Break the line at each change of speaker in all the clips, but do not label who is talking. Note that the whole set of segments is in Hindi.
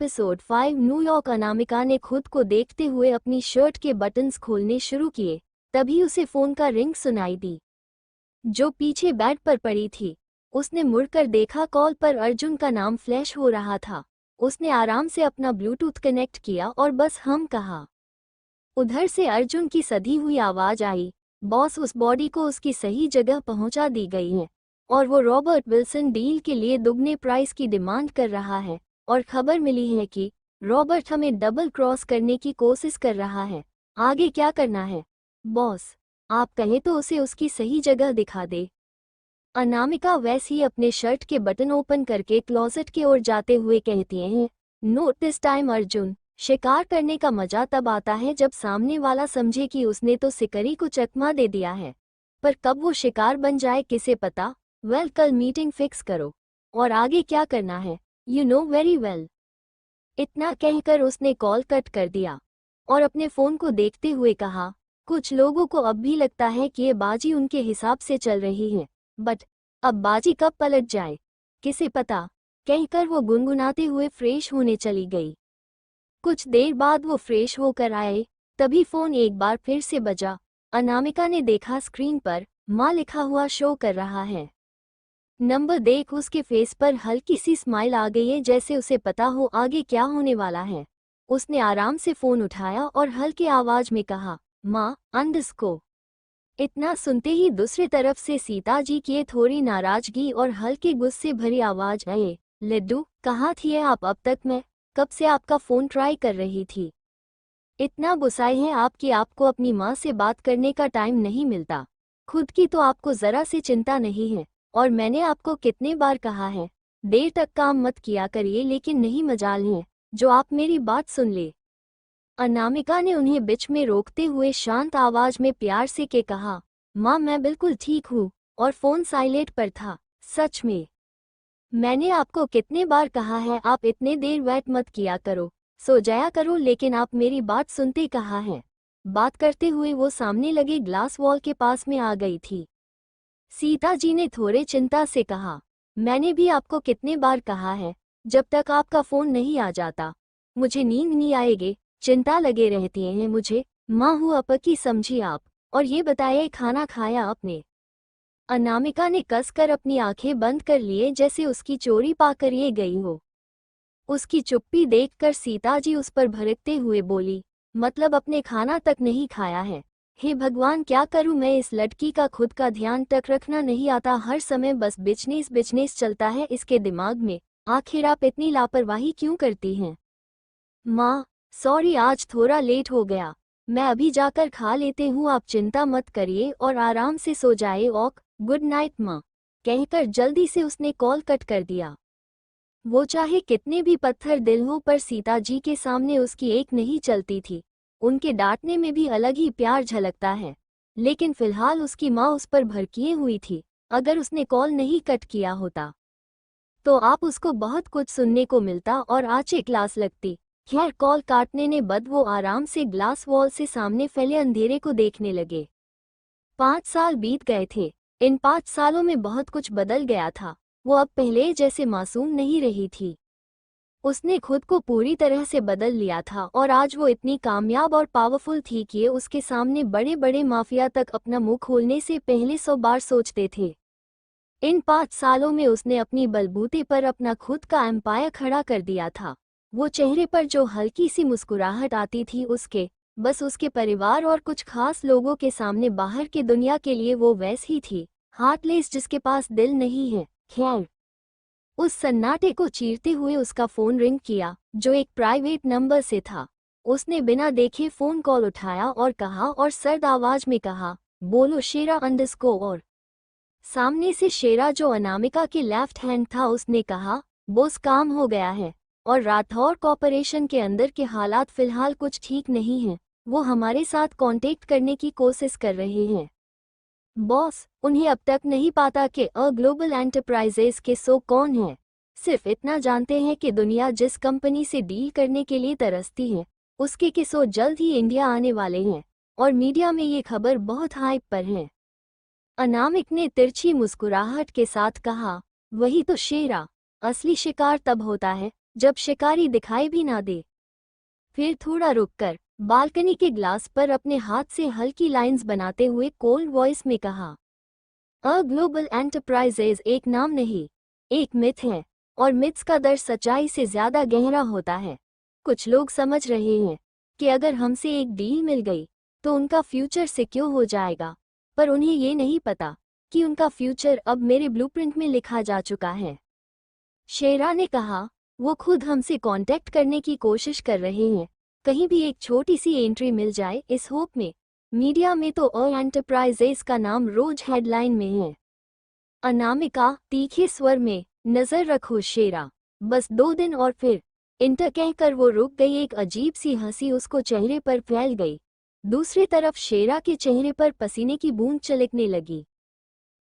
Episode 5 New York. अनामिका ने खुद को देखते हुए अपनी शर्ट के बटन्स खोलने शुरू किए। तभी उसे फोन का रिंग सुनाई दी, जो पीछे बेड पर पड़ी थी। उसने मुड़कर देखा, कॉल पर अर्जुन का नाम फ्लैश हो रहा था। उसने आराम से अपना ब्लूटूथ कनेक्ट किया और बस हम कहा। उधर से अर्जुन की सधी हुई आवाज आई, बॉस, उस बॉडी को उसकी सही जगह पहुंचा दी गई है और वो रॉबर्ट विल्सन डील के लिए दुगने प्राइस की डिमांड कर रहा है। और खबर मिली है कि रॉबर्ट हमें डबल क्रॉस करने की कोशिश कर रहा है। आगे क्या करना है बॉस? आप कहें तो उसे उसकी सही जगह दिखा दे। अनामिका वैसे ही अपने शर्ट के बटन ओपन करके क्लोजेट की ओर जाते हुए कहती हैं, नोट दिस टाइम अर्जुन, शिकार करने का मजा तब आता है जब सामने वाला समझे कि उसने तो शिकारी को चकमा दे दिया है, पर कब वो शिकार बन जाए किसे पता। वेल, कल मीटिंग फिक्स करो और आगे क्या करना है यू नो वेरी वेल। इतना कहकर उसने कॉल कट कर दिया और अपने फोन को देखते हुए कहा, कुछ लोगों को अब भी लगता है कि ये बाजी उनके हिसाब से चल रही है, बट अब बाजी कब पलट जाए किसे पता। कहकर वो गुनगुनाते हुए फ्रेश होने चली गई। कुछ देर बाद वो फ्रेश होकर आए, तभी फोन एक बार फिर से बजा। अनामिका ने देखा स्क्रीन पर माँ लिखा हुआ शो कर रहा है। नंबर देख उसके फेस पर हल्की सी स्माइल आ गई है, जैसे उसे पता हो आगे क्या होने वाला है। उसने आराम से फोन उठाया और हल्की आवाज में कहा, माँ अंडरस्को। इतना सुनते ही दूसरी तरफ से सीता जी की थोड़ी नाराजगी और हल्के गुस्से भरी आवाज आए, लड्डू कहाँ थी आप अब तक? मैं कब से आपका फोन ट्राई कर रही थी। इतना गुस्साए हैं आप कि आपको अपनी माँ से बात करने का टाइम नहीं मिलता। खुद की तो आपको जरा सी चिंता नहीं है। और मैंने आपको कितने बार कहा है, देर तक काम मत किया करिए, लेकिन नहीं मजाल है जो आप मेरी बात सुन ले। अनामिका ने उन्हें बीच में रोकते हुए शांत आवाज में प्यार से के कहा, माँ मैं बिल्कुल ठीक हूँ। और फोन साइलेंट पर था। सच में मैंने आपको कितने बार कहा है आप इतने देर वेट मत किया करो, सो जाया करो, लेकिन आप मेरी बात सुनते कहाँ हैं। बात करते हुए वो सामने लगे ग्लास वॉल के पास में आ गई थी। सीता जी ने थोड़े चिंता से कहा, मैंने भी आपको कितने बार कहा है, जब तक आपका फोन नहीं आ जाता मुझे नींद नहीं आएगी। चिंता लगे रहती हैं मुझे। माँ हूँ अपकी, समझी आप। और ये बताइए खाना खाया आपने? अनामिका ने कसकर अपनी आंखें बंद कर लिए, जैसे उसकी चोरी पाकर ये गई हो। उसकी चुप्पी देखकर सीता जी उस पर भड़कते हुए बोली, मतलब अपने खाना तक नहीं खाया है? हे भगवान, क्या करूं मैं? इस लड़की का खुद का ध्यान तक रखना नहीं आता, हर समय बस बिजनेस बिजनेस चलता है इसके दिमाग में। आखिर आप इतनी लापरवाही क्यों करती हैं? माँ सॉरी, आज थोड़ा लेट हो गया, मैं अभी जाकर खा लेते हूँ, आप चिंता मत करिए और आराम से सो जाए। ओक, गुड नाइट माँ। कहकर जल्दी से उसने कॉल कट कर दिया। वो चाहे कितने भी पत्थर दिल हो, पर सीता जी के सामने उसकी एक नहीं चलती थी। उनके डांटने में भी अलग ही प्यार झलकता है, लेकिन फिलहाल उसकी माँ उस पर भड़किए हुई थी। अगर उसने कॉल नहीं कट किया होता तो आप उसको बहुत कुछ सुनने को मिलता और आचे क्लास लगती। खैर, कॉल काटने ने बद वो आराम से ग्लास वॉल से सामने फैले अंधेरे को देखने लगे। 5 साल बीत गए थे। इन 5 सालों में बहुत कुछ बदल गया था। वो अब पहले जैसे मासूम नहीं रही थी। उसने खुद को पूरी तरह से बदल लिया था और आज वो इतनी कामयाब और पावरफुल थी कि उसके सामने बड़े बड़े माफिया तक अपना मुंह खोलने से पहले 100 बार सोचते थे। इन 5 सालों में उसने अपनी बलबूते पर अपना खुद का एम्पायर खड़ा कर दिया था। वो चेहरे पर जो हल्की सी मुस्कुराहट आती थी उसके बस उसके परिवार और कुछ खास लोगों के सामने, बाहर की दुनिया के लिए वो वैसी ही थी, हार्टलेस, जिसके पास दिल नहीं है। खैर, उस सन्नाटे को चीरते हुए उसका फोन रिंग किया, जो एक प्राइवेट नंबर से था। उसने बिना देखे फोन कॉल उठाया और कहा, और सर्द आवाज में कहा, बोलो शेरा अंडरस्कोर। और सामने से शेरा, जो अनामिका के लेफ्ट हैंड था, उसने कहा, बॉस काम हो गया है और राठौर कॉर्पोरेशन के अंदर के हालात फिलहाल कुछ ठीक नहीं हैं। वो हमारे साथ कांटेक्ट करने की कोशिश कर रहे हैं। बॉस, उन्हें अब तक नहीं पाता कि ग्लोबल एंटरप्राइजेस के सो कौन है। सिर्फ इतना जानते हैं कि दुनिया जिस कंपनी से डील करने के लिए तरसती है, उसके के सो जल्द ही इंडिया आने वाले हैं और मीडिया में ये खबर बहुत हाइप पर है। अनामिक ने तिरछी मुस्कुराहट के साथ कहा, वही तो शेरा, असली शिकार तब होता है जब शिकारी दिखाई भी ना दे। फिर थोड़ा रुककर बालकनी के ग्लास पर अपने हाथ से हल्की लाइंस बनाते हुए कोल्ड वॉइस में कहा, अ ग्लोबल एंटरप्राइजेज एक नाम नहीं, एक मिथ है, और मिथ्स का दर सच्चाई से ज्यादा गहरा होता है। कुछ लोग समझ रहे हैं कि अगर हमसे एक डील मिल गई तो उनका फ्यूचर सिक्योर हो जाएगा, पर उन्हें ये नहीं पता कि उनका फ्यूचर अब मेरे ब्लूप्रिंट में लिखा जा चुका है। शेरा ने कहा, वो खुद हमसे कांटेक्ट करने की कोशिश कर रहे हैं, कहीं भी एक छोटी सी एंट्री मिल जाए इस होप में। मीडिया में तो अ एंटरप्राइजेस का नाम रोज हेडलाइन में है। अनामिका तीखे स्वर में, नजर रखो शेरा, बस 2 दिन और फिर। इंटर कहकर वो रुक गई। एक अजीब सी हंसी उसको चेहरे पर फैल गई। दूसरी तरफ शेरा के चेहरे पर पसीने की बूंद चलकने लगी।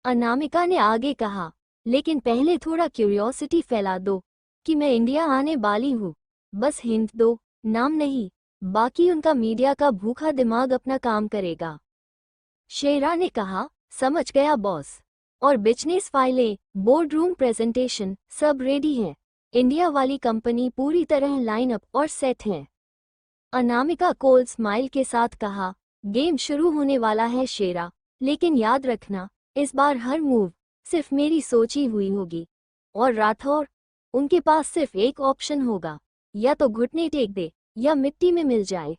अनामिका ने आगे कहा, लेकिन पहले थोड़ा क्यूरियोसिटी फैला दो कि मैं इंडिया आने वाली हूँ। बस हिंट दो, नाम नहीं, बाकी उनका मीडिया का भूखा दिमाग अपना काम करेगा। शेरा ने कहा, समझ गया बॉस। और बिजनेस फाइलें, बोर्ड रूम प्रेजेंटेशन सब रेडी है। इंडिया वाली कंपनी पूरी तरह लाइनअप और सेट है। अनामिका कोल्ड स्माइल के साथ कहा, गेम शुरू होने वाला है शेरा, लेकिन याद रखना, इस बार हर मूव सिर्फ मेरी सोची हुई होगी। और राठौर, उनके पास सिर्फ एक ऑप्शन होगा, या तो घुटने टेक दे या मिट्टी में मिल जाए,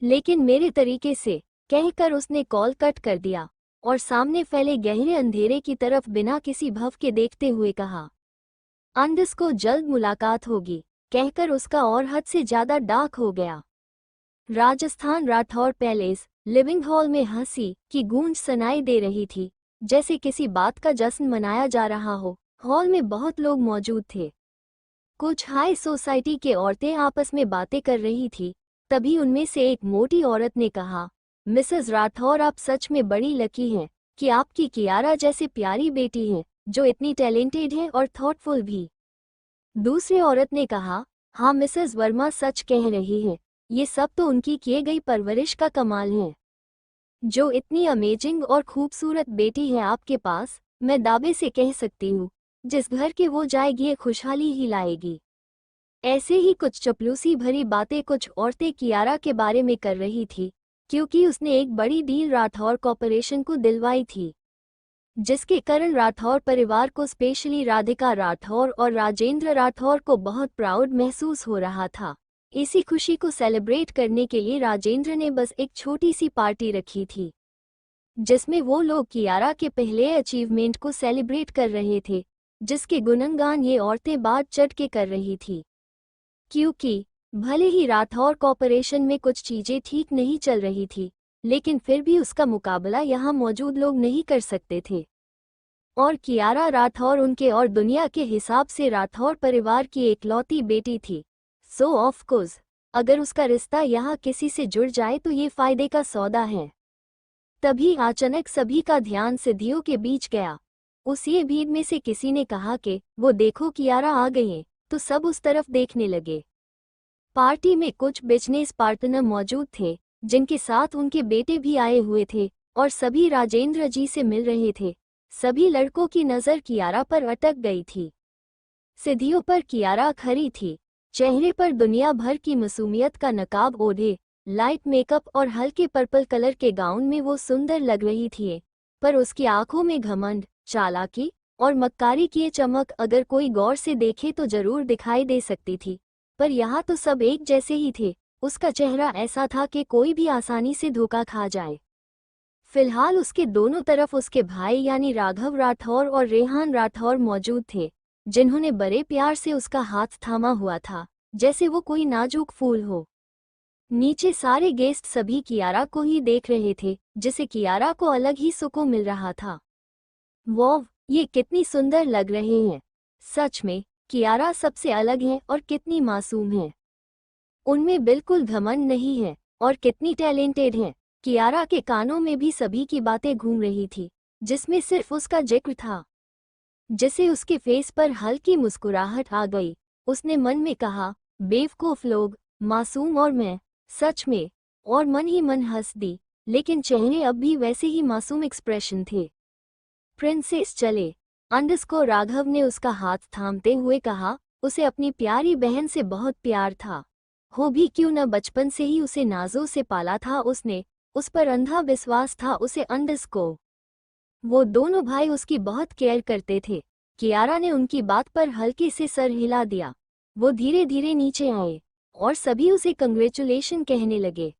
लेकिन मेरे तरीके से। कहकर उसने कॉल कट कर दिया और सामने फैले गहरे अंधेरे की तरफ बिना किसी भव के देखते हुए कहा, अंडस को जल्द मुलाकात होगी। कहकर उसका और हद से ज्यादा डार्क हो गया। Rajasthan Rathore palace living hall में हंसी की गूंज सुनाई दे रही थी, जैसे किसी बात का जश्न मनाया जा रहा हो। हॉल में बहुत लोग मौजूद थे। कुछ हाई सोसाइटी के औरतें आपस में बातें कर रही थी। तभी उनमें से एक मोटी औरत ने कहा, मिसेस राठौर, आप सच में बड़ी लकी हैं कि आपकी कियारा जैसे प्यारी बेटी है, जो इतनी टैलेंटेड है और थॉटफुल भी। दूसरी औरत ने कहा, हाँ मिसेस वर्मा सच कह रही है, ये सब तो उनकी किए गई परवरिश का कमाल है। जो इतनी अमेजिंग और खूबसूरत बेटी है आपके पास, मैं दावे से कह सकती हूँ, जिस घर के वो जाएगी ये खुशहाली ही लाएगी। ऐसे ही कुछ चपलूसी भरी बातें कुछ औरतें कियारा के बारे में कर रही थी, क्योंकि उसने एक बड़ी डील राठौर कॉर्पोरेशन को दिलवाई थी, जिसके कारण राठौर परिवार को, स्पेशली राधिका राठौर और राजेंद्र राठौर को बहुत प्राउड महसूस हो रहा था। इसी खुशी को सेलिब्रेट करने के लिए राजेंद्र ने बस एक छोटी सी पार्टी रखी थी, जिसमें वो लोग कियारा के पहले अचीवमेंट को सेलिब्रेट कर रहे थे, जिसके गुणगान ये औरतें बात चढ़ के कर रही थी। क्योंकि भले ही राठौर कॉर्पोरेशन में कुछ चीजें ठीक नहीं चल रही थी, लेकिन फिर भी उसका मुकाबला यहाँ मौजूद लोग नहीं कर सकते थे। और कियारा राठौर उनके और दुनिया के हिसाब से राठौर परिवार की एकलौती बेटी थी। सो ऑफ कोर्स अगर उसका रिश्ता यहाँ किसी से जुड़ जाए तो ये फायदे का सौदा है। तभी अचानक सभी का ध्यान सिद्धियों के बीच गया। उसी भीड़ में से किसी ने कहा कि वो देखो कियारा आ गई है, तो सब उस तरफ देखने लगे। पार्टी में कुछ बिजनेस पार्टनर मौजूद थे, जिनके साथ उनके बेटे भी आए हुए थे, और सभी राजेंद्र जी से मिल रहे थे। सभी लड़कों की नज़र कियारा पर अटक गई थी। सिद्धियों पर कियारा खड़ी थी, चेहरे पर दुनिया भर की मासूमियत का नकाब ओढ़े, लाइट मेकअप और हल्के पर्पल कलर के गाउन में वो सुंदर लग रही थी, पर उसकी आंखों में घमंड, चालाकी और मक्कारी की चमक अगर कोई गौर से देखे तो जरूर दिखाई दे सकती थी। पर यहाँ तो सब एक जैसे ही थे। उसका चेहरा ऐसा था कि कोई भी आसानी से धोखा खा जाए। फिलहाल उसके दोनों तरफ उसके भाई यानी राघव राठौर और रेहान राठौर मौजूद थे, जिन्होंने बड़े प्यार से उसका हाथ थामा हुआ था, जैसे वो कोई नाजुक फूल हो। नीचे सारे गेस्ट सभी कियारा को ही देख रहे थे, जिसे कियारा को अलग ही सुकून मिल रहा था। वाह, ये कितनी सुंदर लग रहे हैं। सच में कियारा सबसे अलग है और कितनी मासूम है। उनमें बिल्कुल घमंड नहीं है और कितनी टैलेंटेड है। कियारा के कानों में भी सभी की बातें घूम रही थी, जिसमें सिर्फ उसका जिक्र था, जिसे उसके फेस पर हल्की मुस्कुराहट आ गई। उसने मन में कहा, बेवकूफ लोग, मासूम और मैं, सच में, और मन ही मन हंस दी, लेकिन चेहरे अब भी वैसे ही मासूम एक्सप्रेशन थे। प्रिंसेस चले, अंडस को राघव ने उसका हाथ थामते हुए कहा, उसे अपनी प्यारी बहन से बहुत प्यार था। हो भी क्यों न बचपन से ही उसे नाजों से पाला था उसने, उस पर अंधा विश्वास था उसे अंडरस्को। वो दोनों भाई उसकी बहुत केयर करते थे। कियारा ने उनकी बात पर हल्के से सर हिला दिया। वो धीरे धीरे नीचे आए और सभी उसे कंग्रेचुलेशन कहने लगे,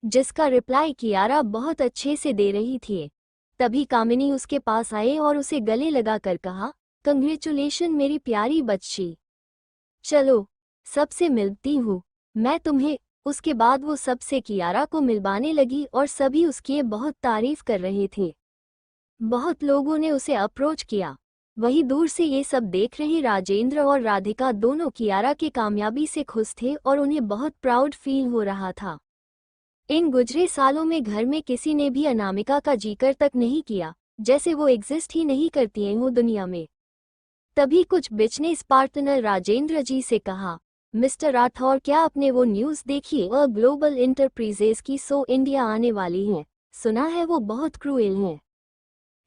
जिसका रिप्लाई कियारा बहुत अच्छे से दे रही थी। तभी कामिनी उसके पास आए और उसे गले लगाकर कहा, कंग्रेचुलेशन मेरी प्यारी बच्ची। चलो सबसे मिलती हूँ मैं तुम्हें। उसके बाद वो सबसे कियारा को मिलवाने लगी और सभी उसकी बहुत तारीफ कर रहे थे। बहुत लोगों ने उसे अप्रोच किया। वहीं दूर से ये सब देख रहे राजेंद्र और राधिका दोनों कियारा की कामयाबी से खुश थे और उन्हें बहुत प्राउड फील हो रहा था। इन गुजरे सालों में घर में किसी ने भी अनामिका का जिक्र तक नहीं किया, जैसे वो एग्जिस्ट ही नहीं करती है वो दुनिया में। तभी कुछ बिजनेस पार्टनर राजेंद्र जी से कहा, मिस्टर राठौर क्या आपने वो न्यूज़ देखी ग्लोबल इंटरप्राइजेज की सो इंडिया आने वाली हैं? सुना है वो बहुत क्रूएल हैं।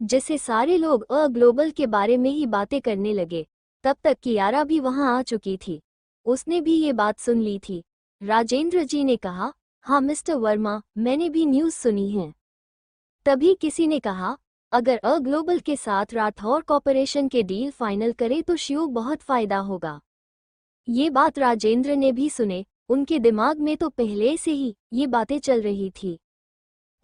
जिससे सारे लोग ग्लोबल के बारे में ही बातें करने लगे। तब तक कियारा भी वहां आ चुकी थी। उसने भी ये बात सुन ली थी। राजेंद्र जी ने कहा, हाँ मिस्टर वर्मा, मैंने भी न्यूज़ सुनी है। तभी किसी ने कहा, अगर ग्लोबल के साथ राठौर कॉर्पोरेशन के डील फाइनल करे तो श्योर बहुत फायदा होगा। ये बात राजेंद्र ने भी सुने। उनके दिमाग में तो पहले से ही ये बातें चल रही थी।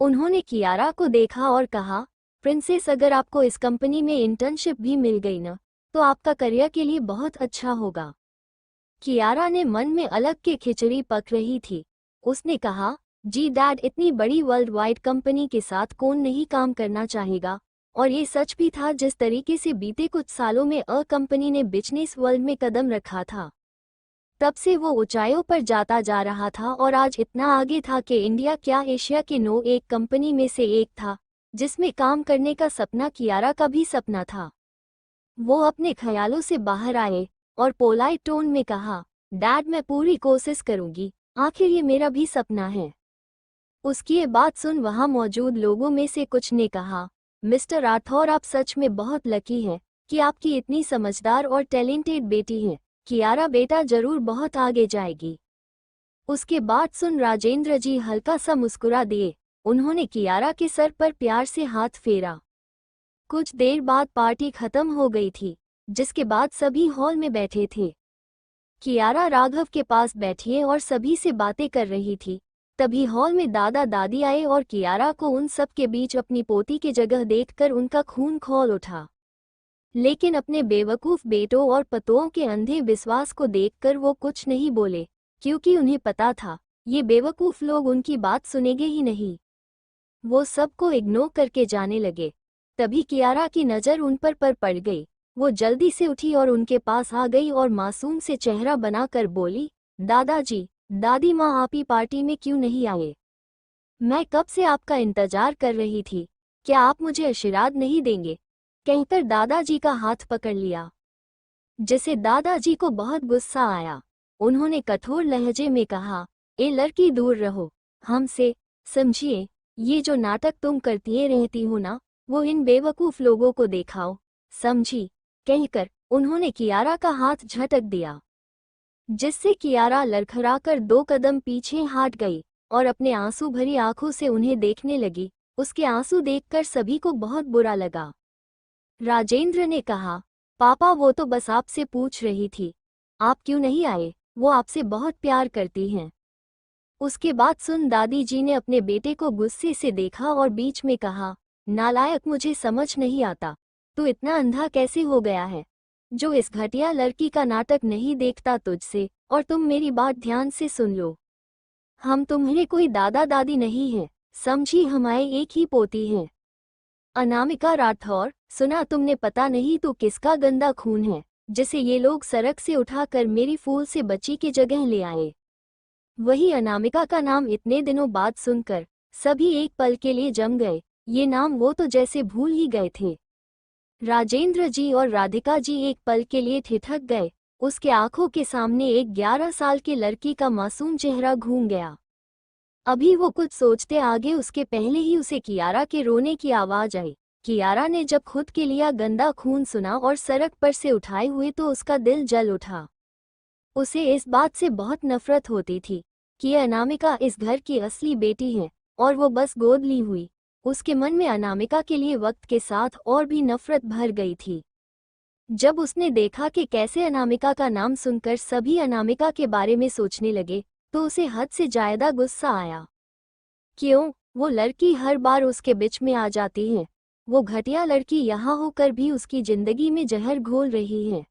उन्होंने कियारा को देखा और कहा, प्रिंसेस अगर आपको इस कंपनी में इंटर्नशिप भी मिल गई ना, तो आपका करियर के लिए बहुत अच्छा होगा। कियारा ने मन में अलग के खिचड़ी पक रही थी। उसने कहा, जी डैड, इतनी बड़ी वर्ल्ड वाइड कंपनी के साथ कौन नहीं काम करना चाहेगा। और ये सच भी था। जिस तरीके से बीते कुछ सालों में कंपनी ने बिजनेस वर्ल्ड में कदम रखा था, तब से वो ऊंचाइयों पर जाता जा रहा था और आज इतना आगे था कि इंडिया क्या एशिया के एक कंपनी में से एक था जिसमें काम करने का सपना कियारा का भी सपना था। वो अपने ख्यालों से बाहर आए और पोलाइट टोन में कहा, डैड मैं पूरी कोशिश करूंगी, आखिर ये मेरा भी सपना है। उसकी ये बात सुन वहां मौजूद लोगों में से कुछ ने कहा, मिस्टर राठौर आप सच में बहुत लकी हैं कि आपकी इतनी समझदार और टैलेंटेड बेटी है। कियारा बेटा जरूर बहुत आगे जाएगी। उसके बाद सुन राजेंद्र जी हल्का सा मुस्कुरा दिए। उन्होंने कियारा के सर पर प्यार से हाथ फेरा। कुछ देर बाद पार्टी खत्म हो गई थी, जिसके बाद सभी हॉल में बैठे थे। कियारा राघव के पास बैठी और सभी से बातें कर रही थी। तभी हॉल में दादा दादी आए और कियारा को उन सब के बीच अपनी पोती की जगह देखकर उनका खून खौल उठा। लेकिन अपने बेवकूफ़ बेटों और पतों के अंधे विश्वास को देखकर वो कुछ नहीं बोले, क्योंकि उन्हें पता था ये बेवकूफ़ लोग उनकी बात सुनेंगे ही नहीं। वो सबको इग्नोर करके जाने लगे। तभी कियारा की नज़र उन पर पड़ गई। वो जल्दी से उठी और उनके पास आ गई और मासूम से चेहरा बनाकर बोली, दादाजी, दादी माँ आप ही पार्टी में क्यों नहीं आए? मैं कब से आपका इंतजार कर रही थी, क्या आप मुझे आशीर्वाद नहीं देंगे? कहकर दादाजी का हाथ पकड़ लिया, जिसे दादाजी को बहुत गुस्सा आया। उन्होंने कठोर लहजे में कहा, ए लड़की दूर रहो हमसे, समझिए ये जो नाटक तुम करती रहती हो ना, वो इन बेवकूफ़ लोगों को दिखाओ, समझी? कहकर उन्होंने कियारा का हाथ झटक दिया, जिससे कियारा लड़खड़ाकर 2 कदम पीछे हट गई और अपने आंसू भरी आंखों से उन्हें देखने लगी। उसके आंसू देखकर सभी को बहुत बुरा लगा। राजेंद्र ने कहा, पापा वो तो बस आपसे पूछ रही थी, आप क्यों नहीं आए, वो आपसे बहुत प्यार करती हैं। उसके बाद सुन दादी जी ने अपने बेटे को गुस्से से देखा और बीच में कहा, नालायक, मुझे समझ नहीं आता, तू इतना अंधा कैसे हो गया है जो इस घटिया लड़की का नाटक नहीं देखता तुझसे। और तुम मेरी बात ध्यान से सुन लो, हम तुम्हारे कोई दादा दादी नहीं हैं, समझी? हमारे एक ही पोती हैं, अनामिका राठौर। सुना तुमने? पता नहीं तो किसका गंदा खून है जिसे ये लोग सड़क से उठाकर मेरी फूल से बच्ची की जगह ले आए। वही अनामिका का नाम इतने दिनों बाद सुनकर सभी एक पल के लिए जम गए। ये नाम वो तो जैसे भूल ही गए थे। राजेंद्र जी और राधिका जी एक पल के लिए ठिठक गए। उसके आंखों के सामने एक 11 साल की लड़की का मासूम चेहरा घूम गया। अभी वो कुछ सोचते आगे उसके पहले ही उसे कियारा के रोने की आवाज आई। कियारा ने जब खुद के लिए गंदा खून सुना और सड़क पर से उठाए हुए तो उसका दिल जल उठा। उसे इस बात से बहुत नफरत होती थी कि अनामिका इस घर की असली बेटी है और वो बस गोद ली हुई। उसके मन में अनामिका के लिए वक्त के साथ और भी नफरत भर गई थी। जब उसने देखा कि कैसे अनामिका का नाम सुनकर सभी अनामिका के बारे में सोचने लगे तो उसे हद से ज्यादा गुस्सा आया। क्यों वो लड़की हर बार उसके बीच में आ जाती है? वो घटिया लड़की यहाँ होकर भी उसकी जिंदगी में जहर घोल रही है।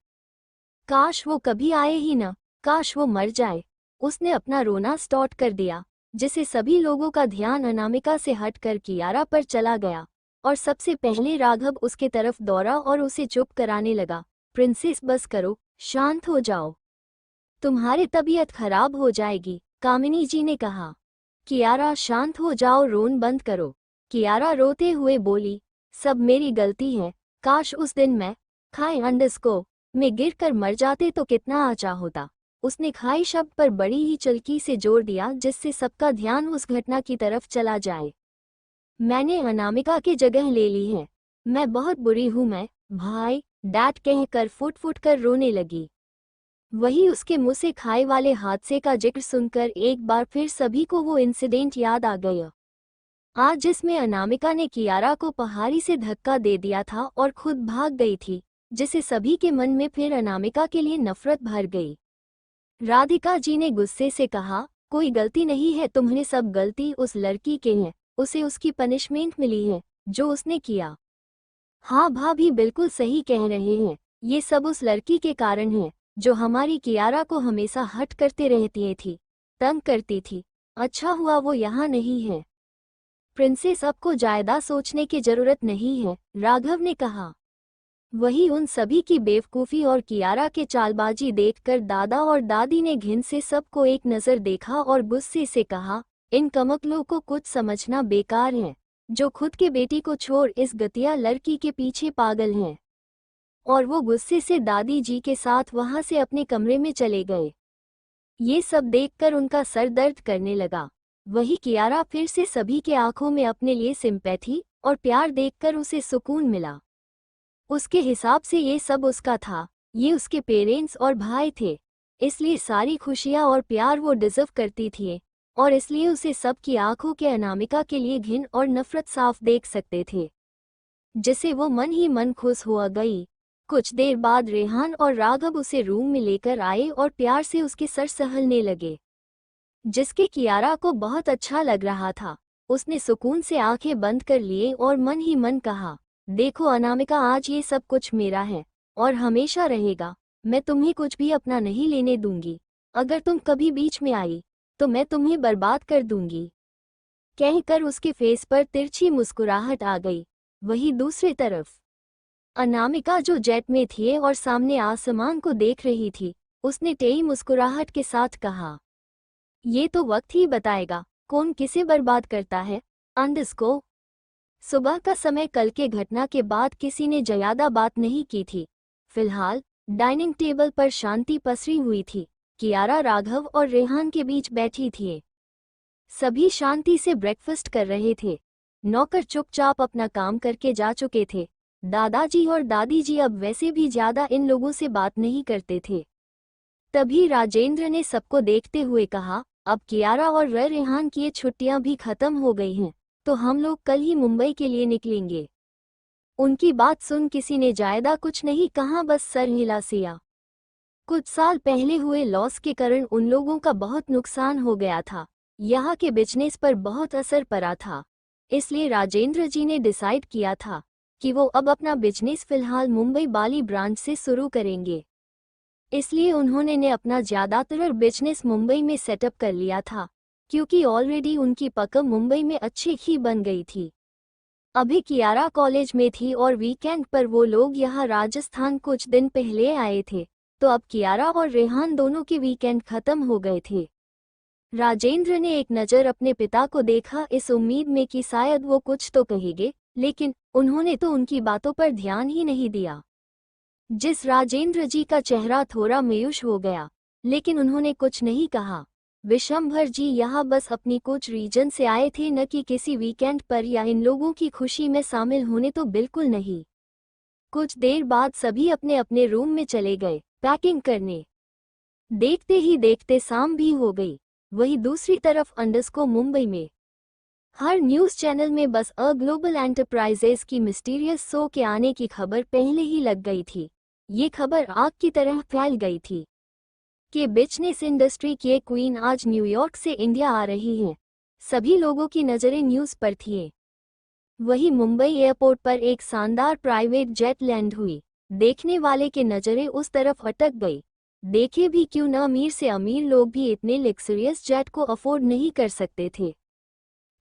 काश वो कभी आए ही न, काश वो मर जाए। उसने अपना रोना स्टार्ट कर दिया, जिससे सभी लोगों का ध्यान अनामिका से हटकर कियारा पर चला गया और सबसे पहले राघव उसके तरफ दौड़ा और उसे चुप कराने लगा। प्रिंसेस बस करो, शांत हो जाओ, तुम्हारी तबीयत खराब हो जाएगी, कामिनी जी ने कहा। कियारा शांत हो जाओ, रोन बंद करो। कियारा रोते हुए बोली, सब मेरी गलती है, काश उस दिन मैं खाए अंडस्को में गिरकर मर जाते तो कितना अच्छा होता। उसने खाई शब्द पर बड़ी ही चलकी से जोर दिया जिससे सबका ध्यान उस घटना की तरफ चला जाए। मैंने अनामिका की जगह ले ली है, मैं बहुत बुरी हूँ, मैं भाई डैड कहकर फुट फुट कर रोने लगी। वही उसके मुंह से खाए वाले हादसे का जिक्र सुनकर एक बार फिर सभी को वो इंसिडेंट याद आ गया, आज जिसमें अनामिका ने कियारा को पहाड़ी से धक्का दे दिया था और खुद भाग गई थी, जिसे सभी के मन में फिर अनामिका के लिए नफरत भर गई। राधिका जी ने गुस्से से कहा, कोई गलती नहीं है तुम्हें, सब गलती उस लड़की के हैं, उसे उसकी पनिशमेंट मिली है जो उसने किया। हाँ भाभी बिल्कुल सही कह रहे हैं, ये सब उस लड़की के कारण है जो हमारी कियारा को हमेशा हट करते रहती थी, तंग करती थी। अच्छा हुआ वो यहाँ नहीं है। प्रिंसेस आपको ज्यादा सोचने की जरूरत नहीं है, राघव ने कहा। वही उन सभी की बेवकूफ़ी और कियारा के चालबाजी देखकर दादा और दादी ने घिन से सबको एक नज़र देखा और गुस्से से कहा, इन कमकलों को कुछ समझना बेकार है, जो खुद के बेटी को छोड़ इस गतिया लड़की के पीछे पागल हैं। और वो गुस्से से दादी जी के साथ वहां से अपने कमरे में चले गए। ये सब देखकर उनका सर दर्द करने लगा। वही कियारा फिर से सभी के आंखों में अपने लिए सिंपैथी और प्यार देखकर उसे सुकून मिला। उसके हिसाब से ये सब उसका था, ये उसके पेरेंट्स और भाई थे, इसलिए सारी खुशियाँ और प्यार वो डिजर्व करती थी और इसलिए उसे सबकी आंखों के अनामिका के लिए घिन और नफरत साफ देख सकते थे, जिसे वो मन ही मन खुश हुआ गई। कुछ देर बाद रेहान और राघव उसे रूम में लेकर आए और प्यार से उसके सर सहलने लगे, जिसके कियारा को बहुत अच्छा लग रहा था। उसने सुकून से आंखें बंद कर लिए और मन ही मन कहा, देखो अनामिका, आज ये सब कुछ मेरा है और हमेशा रहेगा, मैं तुम्हें कुछ भी अपना नहीं लेने दूंगी। अगर तुम कभी बीच में आई तो मैं तुम्हें बर्बाद कर दूंगी। कहकर उसके फेस पर तिरछी मुस्कुराहट आ गई। वही दूसरी तरफ अनामिका जो जेट में थी और सामने आसमान को देख रही थी, उसने टेढ़ी मुस्कुराहट के साथ कहा, ये तो वक्त ही बताएगा कौन किसे बर्बाद करता है। अंडस्को सुबह का समय कल के घटना के बाद किसी ने ज्यादा बात नहीं की थी। फिलहाल डाइनिंग टेबल पर शांति पसरी हुई थी। कियारा राघव और रेहान के बीच बैठी थी। सभी शांति से ब्रेकफास्ट कर रहे थे। नौकर चुपचाप अपना काम करके जा चुके थे। दादाजी और दादी जी अब वैसे भी ज्यादा इन लोगों से बात नहीं करते थे। तभी राजेंद्र ने सबको देखते हुए कहा, अब कियारा और रेहान की ये छुट्टियां भी खत्म हो गई हैं, तो हम लोग कल ही मुंबई के लिए निकलेंगे। उनकी बात सुन किसी ने ज्यादा कुछ नहीं कहा, बस सर हिला सिया। कुछ साल पहले हुए लॉस के कारण उन लोगों का बहुत नुकसान हो गया था। यहाँ के बिजनेस पर बहुत असर पड़ा था, इसलिए राजेंद्र जी ने डिसाइड किया था कि वो अब अपना बिजनेस फिलहाल मुंबई वाली ब्रांच से शुरू करेंगे। इसलिए उन्होंने अपना ज़्यादातर बिजनेस मुंबई में सेटअप कर लिया था, क्योंकि ऑलरेडी उनकी पकड़ मुंबई में अच्छी ही बन गई थी। अभी कियारा कॉलेज में थी और वीकेंड पर वो लोग यहाँ राजस्थान कुछ दिन पहले आए थे, तो अब कियारा और रेहान दोनों के वीकेंड खत्म हो गए थे। राजेंद्र ने एक नज़र अपने पिता को देखा, इस उम्मीद में कि शायद वो कुछ तो कहेंगे, लेकिन उन्होंने तो उनकी बातों पर ध्यान ही नहीं दिया। जिस राजेंद्र जी का चेहरा थोड़ा मायूस हो गया, लेकिन उन्होंने कुछ नहीं कहा। विशंभर जी यहाँ बस अपनी कुछ रीजन से आए थे, न कि किसी वीकेंड पर या इन लोगों की खुशी में शामिल होने, तो बिल्कुल नहीं। कुछ देर बाद सभी अपने अपने रूम में चले गए पैकिंग करने। देखते ही देखते शाम भी हो गई। वहीं दूसरी तरफ अंडस्को मुंबई में हर न्यूज़ चैनल में बस अ ग्लोबल एंटरप्राइजेज की मिस्टीरियस शो के आने की खबर पहले ही लग गई थी। ये खबर आग की तरह फैल गई थी कि बिजनेस इंडस्ट्री की एक क्वीन आज न्यूयॉर्क से इंडिया आ रही हैं। सभी लोगों की नज़रें न्यूज़ पर थीं। वहीं मुंबई एयरपोर्ट पर एक शानदार प्राइवेट जेट लैंड हुई। देखने वाले की नज़रें उस तरफ अटक गई। देखे भी क्यों न, अमीर से अमीर लोग भी इतने लग्जरियस जेट को अफोर्ड नहीं कर सकते थे।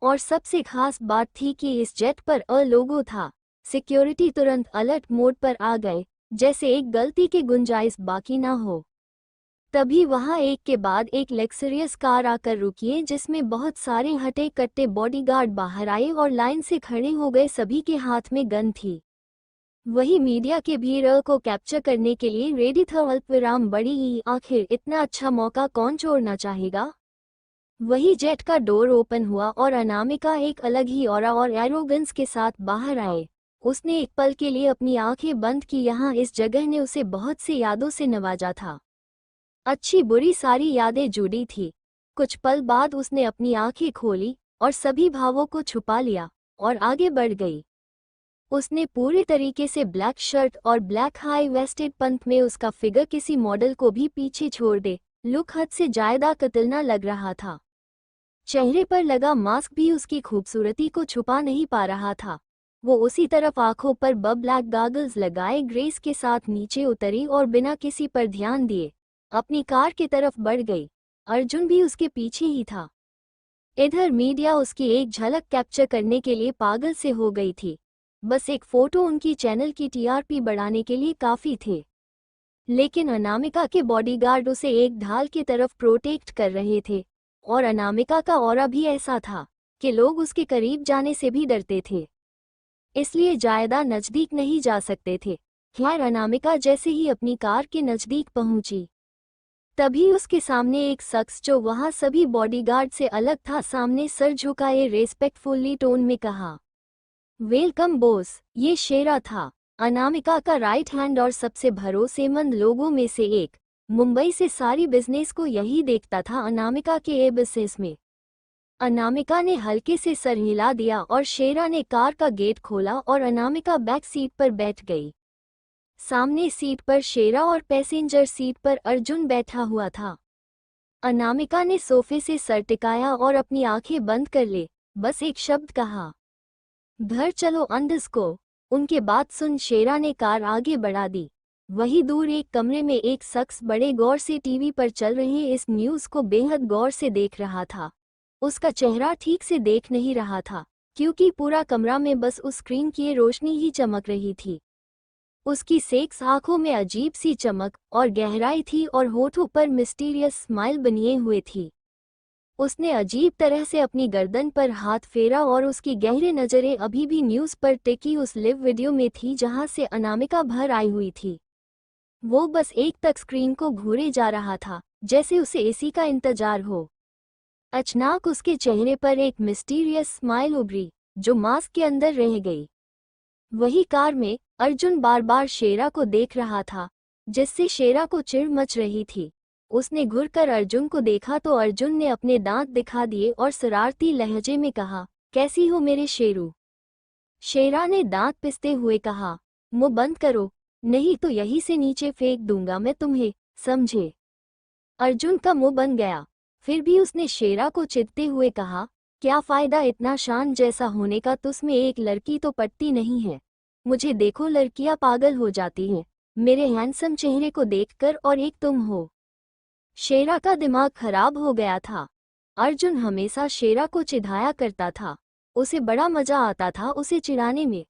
और सबसे खास बात थी कि इस जेट पर लोगो था। सिक्योरिटी तुरंत अलर्ट मोड पर आ गए, जैसे एक गलती की गुंजाइश बाकी ना हो। तभी वहां एक के बाद एक लग्जरियस कार आकर रुकी, जिसमें बहुत सारे हटे कट्टे बॉडीगार्ड बाहर आए और लाइन से खड़े हो गए। सभी के हाथ में गन थी। वही मीडिया के भीड़ को कैप्चर करने के लिए रेडी था। अल्पविराम बड़ी आखिर इतना अच्छा मौका कौन छोड़ना चाहेगा। वही जेट का डोर ओपन हुआ और अनामिका एक अलग ही ऑरा और एरोगेंस के साथ बाहर आए। उसने एक पल के लिए अपनी आंखें बंद की। यहाँ इस जगह ने उसे बहुत सी यादों से नवाजा था। अच्छी बुरी सारी यादें जुड़ी थी। कुछ पल बाद उसने अपनी आंखें खोली और सभी भावों को छुपा लिया और आगे बढ़ गई। उसने पूरे तरीके से ब्लैक शर्ट और ब्लैक हाई वेस्टेड पंथ में उसका फिगर किसी मॉडल को भी पीछे छोड़ दे लुक हद से ज्यादा कतलना लग रहा था। चेहरे पर लगा मास्क भी उसकी खूबसूरती को छुपा नहीं पा रहा था। वो उसी तरफ आंखों पर ब्लैक गॉगल्स लगाए ग्रेस के साथ नीचे उतरी और बिना किसी पर ध्यान दिए अपनी कार की तरफ बढ़ गई। अर्जुन भी उसके पीछे ही था। इधर मीडिया उसकी एक झलक कैप्चर करने के लिए पागल से हो गई थी। बस एक फोटो उनकी चैनल की टीआरपी बढ़ाने के लिए काफी थे। लेकिन अनामिका के बॉडीगार्ड उसे एक ढाल की तरफ प्रोटेक्ट कर रहे थे और अनामिका का ऑरा भी ऐसा था कि लोग उसके करीब जाने से भी डरते थे, इसलिए ज्यादा नजदीक नहीं जा सकते थे। खैर, अनामिका जैसे ही अपनी कार के नजदीक पहुंची, तभी उसके सामने एक शख्स जो वहां सभी बॉडीगार्ड से अलग था, सामने सर झुकाए रेस्पेक्टफुली टोन में कहा, वेलकम बॉस। ये शेरा था, अनामिका का राइट हैंड और सबसे भरोसेमंद लोगों में से एक। मुंबई से सारी बिजनेस को यही देखता था अनामिका के ए बिजनेस में। अनामिका ने हल्के से सर हिला दिया और शेरा ने कार का गेट खोला और अनामिका बैक सीट पर बैठ गई। सामने सीट पर शेरा और पैसेंजर सीट पर अर्जुन बैठा हुआ था। अनामिका ने सोफे से सर टिकाया और अपनी आंखें बंद कर ले बस एक शब्द कहा, घर चलो अंडस्को। उनके बात सुन शेरा ने कार आगे बढ़ा दी। वहीं दूर एक कमरे में एक शख्स बड़े गौर से टीवी पर चल रहे इस न्यूज़ को बेहद गौर से देख रहा था। उसका चेहरा ठीक से देख नहीं रहा था, क्योंकि पूरा कमरा में बस उस स्क्रीन की रोशनी ही चमक रही थी। उसकी सेक्स आंखों में अजीब सी चमक और गहराई थी और होठों पर मिस्टीरियस स्माइल बनिए हुए थी। उसने अजीब तरह से अपनी गर्दन पर हाथ फेरा और उसकी गहरी नज़रें अभी भी न्यूज़ पर टिकी उस लिव वीडियो में थी जहां से अनामिका भर आई हुई थी। वो बस एक तक स्क्रीन को घूरे जा रहा था, जैसे उसे इसी का इंतजार हो। अचानक उसके चेहरे पर एक मिस्टीरियस स्माइल उभरी, जो मास्क के अंदर रह गई। वही कार में अर्जुन बार बार शेरा को देख रहा था, जिससे शेरा को चिढ़ मच रही थी। उसने घुरकर अर्जुन को देखा तो अर्जुन ने अपने दांत दिखा दिए और शरारती लहजे में कहा, कैसी हो मेरे शेरू। शेरा ने दांत पिसते हुए कहा, मुंह बंद करो, नहीं तो यहीं से नीचे फेंक दूंगा मैं तुम्हें, समझे। अर्जुन का मुंह बन गया। फिर भी उसने शेरा को चिढ़ते हुए कहा, क्या फायदा इतना शान जैसा होने का, तुझमें एक लड़की तो पटती नहीं है। मुझे देखो, लड़कियां पागल हो जाती हैं मेरे हैंडसम चेहरे को देखकर, और एक तुम हो। शेरा का दिमाग खराब हो गया था। अर्जुन हमेशा शेरा को चिढ़ाया करता था, उसे बड़ा मजा आता था उसे चिढ़ाने में।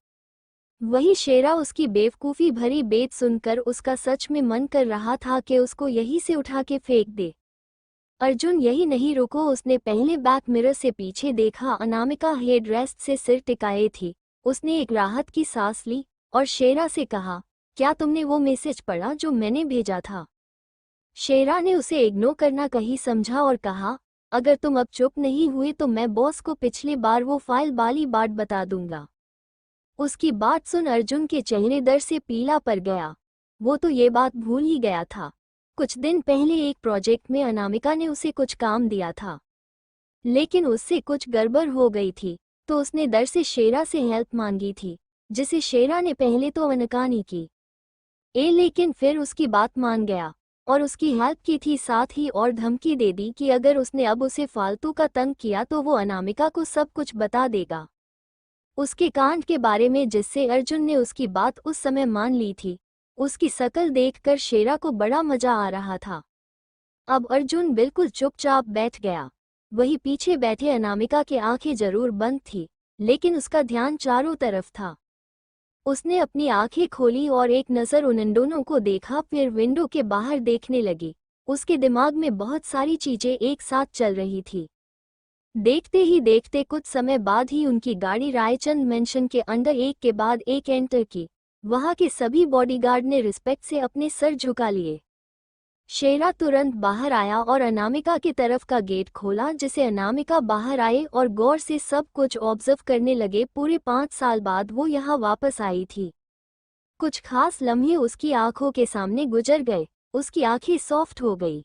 वही शेरा उसकी बेवकूफ़ी भरी बेत सुनकर उसका सच में मन कर रहा था कि उसको यहीं से उठा के फेंक दे। अर्जुन यही नहीं रुको, उसने पहले बैक मिरर से पीछे देखा। अनामिका हेड रेस्ट से सिर टिकाए थी। उसने एक राहत की सांस ली और शेरा से कहा, क्या तुमने वो मैसेज पढ़ा जो मैंने भेजा था। शेरा ने उसे इग्नोर करना कहीं समझा और कहा, अगर तुम अब चुप नहीं हुए तो मैं बॉस को पिछली बार वो फाइल वाली बात बता दूंगा। उसकी बात सुन अर्जुन के चेहरे डर से पीला पड़ गया। वो तो ये बात भूल ही गया था। कुछ दिन पहले एक प्रोजेक्ट में अनामिका ने उसे कुछ काम दिया था, लेकिन उससे कुछ गड़बड़ हो गई थी, तो उसने डर से शेरा से हेल्प मांगी थी, जिसे शेरा ने पहले तो अनकानी की लेकिन फिर उसकी बात मान गया और उसकी हेल्प की थी, साथ ही और धमकी दे दी कि अगर उसने अब उसे फालतू का तंग किया तो वो अनामिका को सब कुछ बता देगा, उसके कांड के बारे में, जिससे अर्जुन ने उसकी बात उस समय मान ली थी। उसकी शकल देखकर शेरा को बड़ा मजा आ रहा था। अब अर्जुन बिल्कुल चुपचाप बैठ गया। वही पीछे बैठे अनामिका की आंखें जरूर बंद थी, लेकिन उसका ध्यान चारों तरफ था। उसने अपनी आंखें खोली और एक नज़र उन दोनों को देखा, फिर विंडो के बाहर देखने लगी। उसके दिमाग में बहुत सारी चीजें एक साथ चल रही थी। देखते ही देखते कुछ समय बाद ही उनकी गाड़ी रायचंद मेंशन के अंदर एक के बाद एक एंटर की। वहां के सभी बॉडीगार्ड ने रिस्पेक्ट से अपने सर झुका लिए। शेरा तुरंत बाहर आया और अनामिका की तरफ का गेट खोला, जिसे अनामिका बाहर आए और गौर से सब कुछ ऑब्जर्व करने लगे। पूरे 5 साल बाद वो यहाँ वापस आई थी। कुछ खास लम्हे उसकी आंखों के सामने गुजर गए। उसकी आंखें सॉफ्ट हो गई।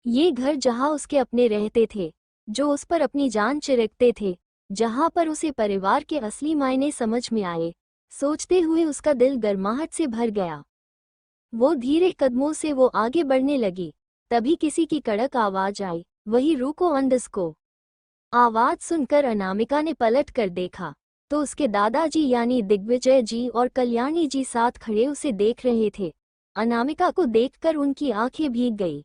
ये घर जहाँ उसके अपने रहते थे, जो उस पर अपनी जान चिरकते थे, जहाँ पर उसे परिवार के असली मायने समझ में आए, सोचते हुए उसका दिल गर्माहट से भर गया। वो धीरे कदमों से वो आगे बढ़ने लगी। तभी किसी की कड़क आवाज आई, वही रुको अंडस्को। आवाज सुनकर अनामिका ने पलट कर देखा तो उसके दादाजी यानी दिग्विजय जी और कल्याणी जी साथ खड़े उसे देख रहे थे। अनामिका को देखकर उनकी आंखें भीग गई।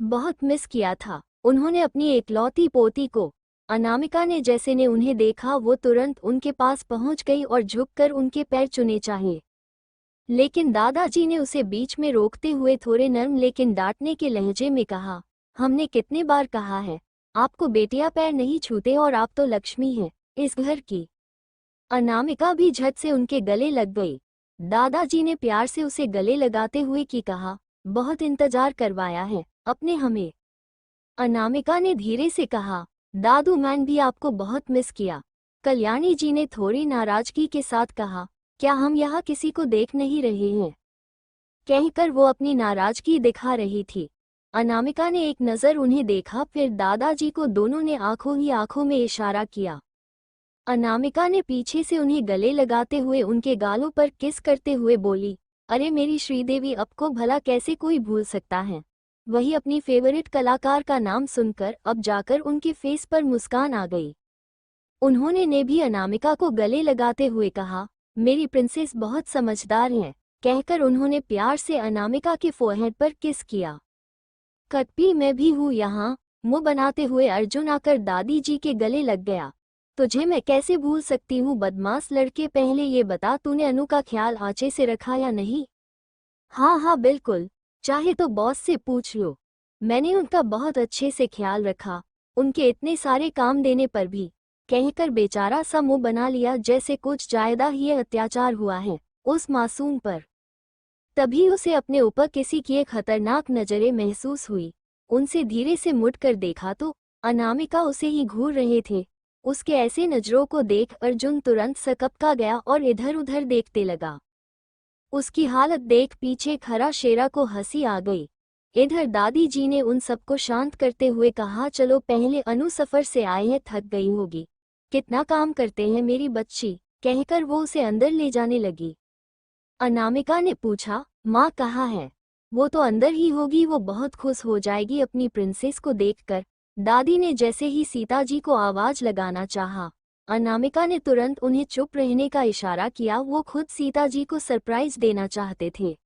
बहुत मिस किया था उन्होंने अपनी एकलौती पोती को। अनामिका ने जैसे ने उन्हें देखा वो तुरंत उनके पास पहुंच गई और झुककर उनके पैर चुने चाहे, लेकिन दादाजी ने उसे बीच में रोकते हुए थोड़े नर्म लेकिन डांटने के लहजे में कहा, हमने कितने बार कहा है, आपको बेटियां पैर नहीं छूते और आप तो लक्ष्मी हैं इस घर की। अनामिका भी झट से उनके गले लग गई। दादाजी ने प्यार से उसे गले लगाते हुए की कहा, बहुत इंतजार करवाया है अपने हमें। अनामिका ने धीरे से कहा, दादू मैंने भी आपको बहुत मिस किया। कल्याणी जी ने थोड़ी नाराजगी के साथ कहा, क्या हम यहाँ किसी को देख नहीं रहे हैं? कहकर वो अपनी नाराजगी दिखा रही थी। अनामिका ने एक नज़र उन्हें देखा, फिर दादाजी को। दोनों ने आंखों ही आंखों में इशारा किया। अनामिका ने पीछे से उन्हें गले लगाते हुए उनके गालों पर किस करते हुए बोली, अरे मेरी श्रीदेवी, आपको भला कैसे कोई भूल सकता है? वही अपनी फेवरेट कलाकार का नाम सुनकर अब जाकर उनके फेस पर मुस्कान आ गई। उन्होंने ने भी अनामिका को गले लगाते हुए कहा, मेरी प्रिंसेस बहुत समझदार है। कहकर उन्होंने प्यार से अनामिका के फोरहेड पर किस किया। कटपी मैं भी हूँ यहाँ, मुंह बनाते हुए अर्जुन आकर दादी जी के गले लग गया। तुझे मैं कैसे भूल सकती हूँ बदमाश लड़के, पहले ये बता तूने अनु का ख्याल आंचे से रखा या नहीं? हाँ हाँ बिल्कुल, चाहे तो बॉस से पूछ लो। मैंने उनका बहुत अच्छे से ख्याल रखा, उनके इतने सारे काम देने पर भी। कहकर बेचारा सा मुंह बना लिया जैसे कुछ ज्यादा ही अत्याचार हुआ है उस मासूम पर। तभी उसे अपने ऊपर किसी की एक खतरनाक नजरें महसूस हुई। उनसे धीरे से मुड़कर देखा तो अनामिका उसे ही घूर रहे थे। उसके ऐसे नजरों को देख अर्जुन तुरंत सकपका गया और इधर उधर देखते लगा। उसकी हालत देख पीछे खड़ा शेरा को हंसी आ गई। इधर दादी जी ने उन सबको शांत करते हुए कहा, चलो पहले अनु सफर से आए हैं, थक गई होगी, कितना काम करते हैं मेरी बच्ची। कहकर वो उसे अंदर ले जाने लगी। अनामिका ने पूछा, माँ कहाँ है? वो तो अंदर ही होगी, वो बहुत खुश हो जाएगी अपनी प्रिंसेस को देखकर। दादी ने जैसे ही सीता जी को आवाज लगाना चाहा, अनामिका ने तुरंत उन्हें चुप रहने का इशारा किया। वो खुद सीता जी को सरप्राइज देना चाहते थे।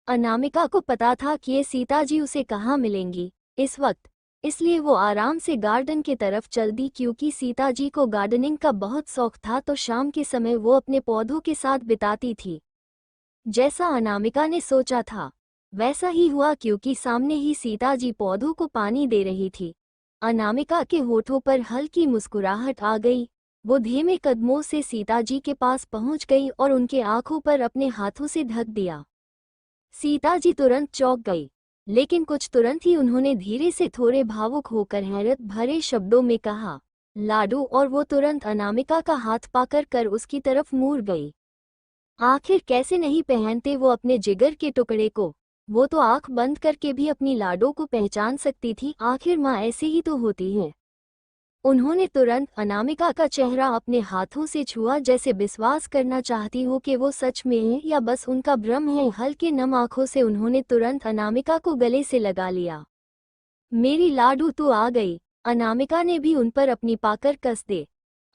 अनामिका को पता था कि ये सीता जी उसे कहाँ मिलेंगी इस वक्त, इसलिए वो आराम से गार्डन की तरफ चल दी। क्योंकि सीता जी को गार्डनिंग का बहुत शौक था, तो शाम के समय वो अपने पौधों के साथ बिताती थी। जैसा अनामिका ने सोचा था वैसा ही हुआ, क्योंकि सामने ही सीता जी पौधों को पानी दे रही थी। अनामिका के होठों पर हल्की मुस्कुराहट आ गई। वो धीमे कदमों से सीता जी के पास पहुंच गई और उनके आंखों पर अपने हाथों से ढक दिया। सीता जी तुरंत चौंक गई। लेकिन कुछ तुरंत ही उन्होंने धीरे से थोड़े भावुक होकर हैरत भरे शब्दों में कहा, लाडू, और वो तुरंत अनामिका का हाथ पाकर कर उसकी तरफ मुड़ गई। आखिर कैसे नहीं पहनते वो अपने जिगर के टुकड़े को। वो तो आंख बंद करके भी अपनी लाडो को पहचान सकती थी, आखिर माँ ऐसे ही तो होती है। उन्होंने तुरंत अनामिका का चेहरा अपने हाथों से छुआ, जैसे विश्वास करना चाहती हो कि वो सच में है या बस उनका भ्रम है। हल्के नम आंखों से उन्होंने तुरंत अनामिका को गले से लगा लिया। मेरी लाडू तू आ गई। अनामिका ने भी उन पर अपनी पाकर कस दे।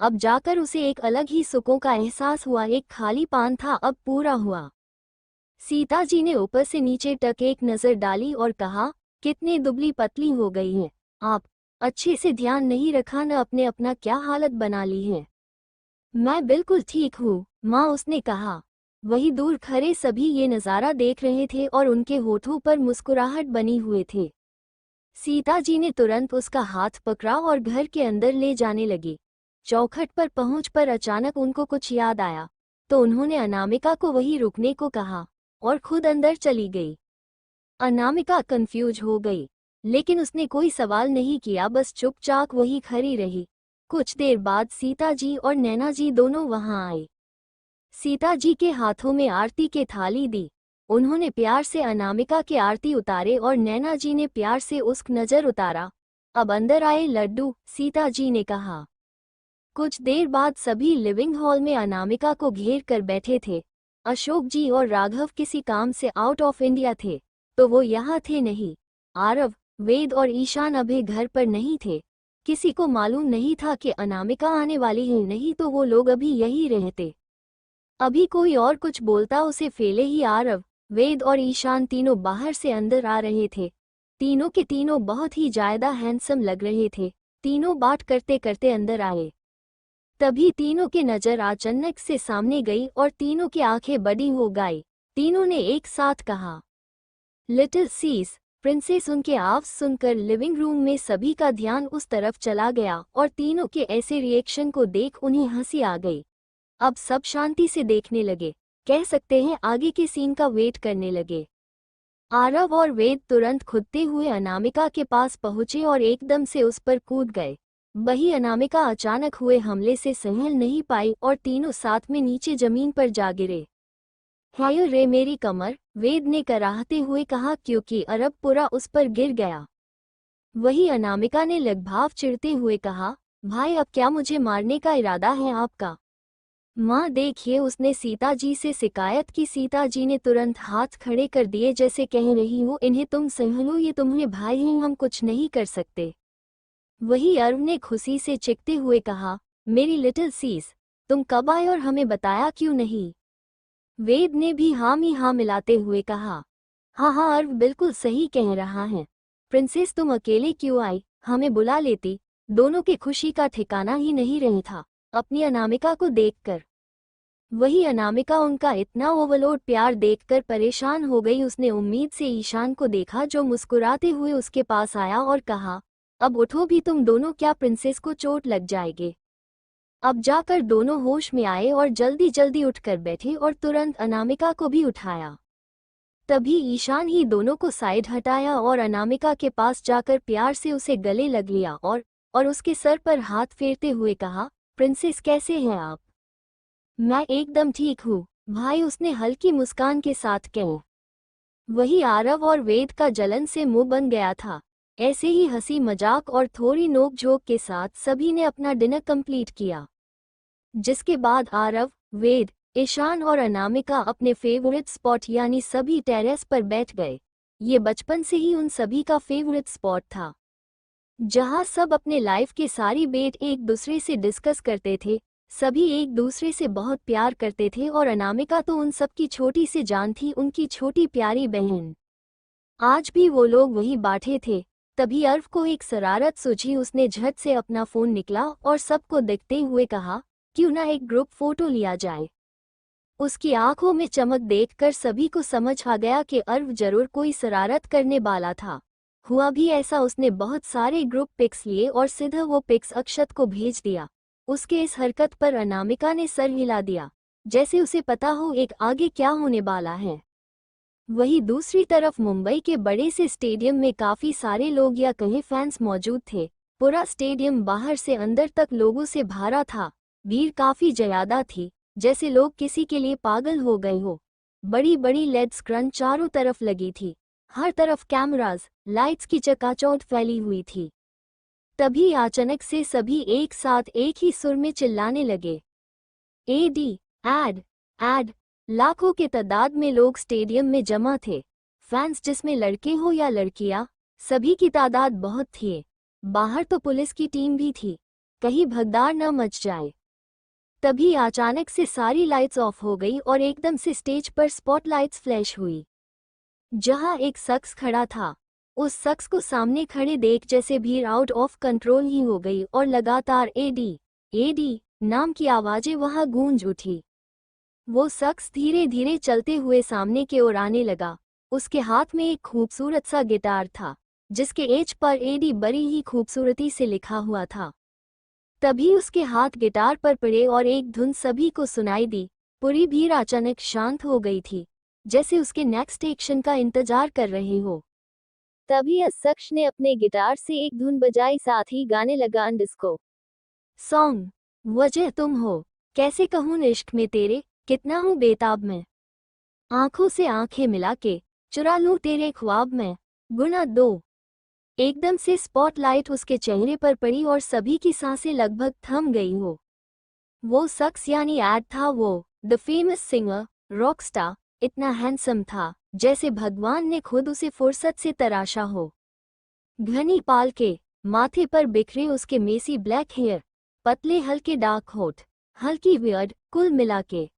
अब जाकर उसे एक अलग ही सुकून का एहसास हुआ। एक खाली पान था, अब पूरा हुआ। सीता जी ने ऊपर से नीचे तक एक नजर डाली और कहा, कितनी दुबली पतली हो गई हैं आप। अच्छे से ध्यान नहीं रखा, न अपने अपना क्या हालत बना ली है। मैं बिल्कुल ठीक हूँ माँ, उसने कहा। वही दूर खड़े सभी ये नज़ारा देख रहे थे और उनके होठों पर मुस्कुराहट बनी हुए थे। सीता जी ने तुरंत उसका हाथ पकड़ा और घर के अंदर ले जाने लगी। चौखट पर पहुंच पर अचानक उनको कुछ याद आया, तो उन्होंने अनामिका को वहीं रुकने को कहा और खुद अंदर चली गई। अनामिका कंफ्यूज हो गई, लेकिन उसने कोई सवाल नहीं किया, बस चुपचाप वहीं खड़ी रही। कुछ देर बाद सीता जी और नैना जी दोनों वहां आए। सीता जी के हाथों में आरती के थाली दी। उन्होंने प्यार से अनामिका के आरती उतारे और नैना जी ने प्यार से उसक नजर उतारा। अब अंदर आए लड्डू, सीता जी ने कहा। कुछ देर बाद सभी लिविंग हॉल में अनामिका को घेर कर बैठे थे। अशोक जी और राघव किसी काम से आउट ऑफ इंडिया थे, तो वो यहाँ थे नहीं। आरव, वेद और ईशान अभी घर पर नहीं थे। किसी को मालूम नहीं था कि अनामिका आने वाली है, नहीं तो वो लोग अभी यही रहते। अभी कोई और कुछ बोलता उसे फेले ही आरव, वेद और ईशान तीनों बाहर से अंदर आ रहे थे। तीनों के तीनों बहुत ही ज्यादा हैंडसम लग रहे थे। तीनों बात करते करते अंदर आए। तभी तीनों की नजर अचानक से सामने गई और तीनों की आंखें बड़ी हो गई। तीनों ने एक साथ कहा, लिटिल सीस प्रिंसेस। उनके आवाज सुनकर लिविंग रूम में सभी का ध्यान उस तरफ चला गया और तीनों के ऐसे रिएक्शन को देख उन्हें हंसी आ गई। अब सब शांति से देखने लगे, कह सकते हैं आगे के सीन का वेट करने लगे। आरव और वेद तुरंत खुदते हुए अनामिका के पास पहुंचे और एकदम से उस पर कूद गए। वही अनामिका अचानक हुए हमले से सहल नहीं पाई और तीनों साथ में नीचे जमीन पर जा गिरे। हाय रे मेरी कमर, वेद ने कराहते हुए कहा, क्योंकि अरब पूरा उस पर गिर गया। वही अनामिका ने लगभग चिढ़ते हुए कहा, भाई अब क्या मुझे मारने का इरादा है आपका? माँ देखिए, उसने सीता जी से शिकायत की। सीता जी ने तुरंत हाथ खड़े कर दिए, जैसे कह रही हूँ इन्हें तुम संभालो, ये तुम्हारे भाई हैं, हम कुछ नहीं कर सकते। वही अरव ने खुशी से चिढ़ते हुए कहा, मेरी लिटिल सीस, तुम कब आए और हमें बताया क्यों नहीं? वेद ने भी हाँ मिलाते हुए कहा, हाँ अरव बिल्कुल सही कह रहा है। प्रिंसेस तुम अकेले क्यों आई, हमें बुला लेती। दोनों की खुशी का ठिकाना ही नहीं रही था अपनी अनामिका को देखकर। वही अनामिका उनका इतना ओवरलोड प्यार देखकर परेशान हो गई। उसने उम्मीद से ईशान को देखा, जो मुस्कुराते हुए उसके पास आया और कहा, अब उठो भी तुम दोनों, क्या प्रिंसेस को चोट लग जाएगी? अब जाकर दोनों होश में आए और जल्दी जल्दी उठकर बैठे और तुरंत अनामिका को भी उठाया। तभी ईशान ही दोनों को साइड हटाया और अनामिका के पास जाकर प्यार से उसे गले लग लिया और उसके सर पर हाथ फेरते हुए कहा, प्रिंसेस कैसे हैं आप? मैं एकदम ठीक हूँ भाई, उसने हल्की मुस्कान के साथ कहा। वही आरव और वेद का जलन से मुंह बन गया था। ऐसे ही हंसी मजाक और थोड़ी नोक-झोंक के साथ सभी ने अपना डिनर कंप्लीट किया, जिसके बाद आरव, वेद, ईशान और अनामिका अपने फेवरेट स्पॉट यानी सभी टेरेस पर बैठ गए। ये बचपन से ही उन सभी का फेवरेट स्पॉट था, जहां सब अपने लाइफ के सारी बेट एक दूसरे से डिस्कस करते थे। सभी एक दूसरे से बहुत प्यार करते थे और अनामिका तो उन सब की छोटी सी जान थी, उनकी छोटी प्यारी बहन। आज भी वो लोग वहीं बैठे थे। तभी अर्व को एक शरारत सूझी। उसने झट से अपना फोन निकला और सबको देखते हुए कहा, क्यों ना एक ग्रुप फोटो लिया जाए। उसकी आंखों में चमक देखकर सभी को समझ आ गया कि अर्व जरूर कोई शरारत करने वाला था। हुआ भी ऐसा, उसने बहुत सारे ग्रुप पिक्स लिए और सीधा वो पिक्स अक्षत को भेज दिया। उसके इस हरकत पर अनामिका ने सर हिला दिया, जैसे उसे पता हो एक आगे क्या होने वाला है। वहीं दूसरी तरफ मुंबई के बड़े से स्टेडियम में काफी सारे लोग या कहीं फैंस मौजूद थे। पूरा स्टेडियम बाहर से अंदर तक लोगों से भरा था। भीड़ काफी ज्यादा थी, जैसे लोग किसी के लिए पागल हो गए हो। बड़ी बड़ी लेड स्क्रीन चारों तरफ लगी थी। हर तरफ कैमरास, लाइट्स की चकाचौंध फैली हुई थी। तभी अचानक से सभी एक साथ एक ही सुर में चिल्लाने लगे, एडी, एड, एड। लाखों के तादाद में लोग स्टेडियम में जमा थे। फैंस जिसमें लड़के हो या लड़कियां, सभी की तादाद बहुत थी। बाहर तो पुलिस की टीम भी थी, कहीं भगदड़ न मच जाए। तभी अचानक से सारी लाइट्स ऑफ हो गई और एकदम से स्टेज पर स्पॉटलाइट्स फ्लैश हुई। जहां एक शख्स खड़ा था, उस शख्स को सामने खड़े देख जैसे भीड़ आउट ऑफ कंट्रोल ही हो गई और लगातार एडी, एडी नाम की आवाजें वहां गूंज उठी। वो शख्स धीरे धीरे चलते हुए सामने की ओर आने लगा। उसके हाथ में एक खूबसूरत सा गिटार था, जिसके एज पर एडी बड़ी ही खूबसूरती से लिखा हुआ था। तभी उसके हाथ गिटार पर पड़े और एक धुन सभी को सुनाई दी। पूरी भीड़ अचानक शांत हो गई थी, जैसे उसके नेक्स्ट एक्शन का इंतजार कर रहे हो। तभी उस शख्स ने अपने गिटार से एक धुन बजाई, साथ ही गाने लगा डिस्को सॉन्ग, वजह तुम हो, कैसे कहूँ इश्क में तेरे, कितना हूँ बेताब मैं, आंखों से आंखें मिला के चुरा लूं तेरे ख्वाब में, गुना 2। एकदम से स्पॉटलाइट उसके चेहरे पर पड़ी और सभी की सांसें लगभग थम गई हो। वो शख्स यानी एड था, वो the famous singer, rock star, इतना हैंडसम था जैसे भगवान ने खुद उसे फुर्सत से तराशा हो। घनी पाल के, माथे पर बिखरे उसके मेसी ब्लैक हेयर, पतले हल्के डार्क होठ, हल्की बियर्ड, कुल मिला के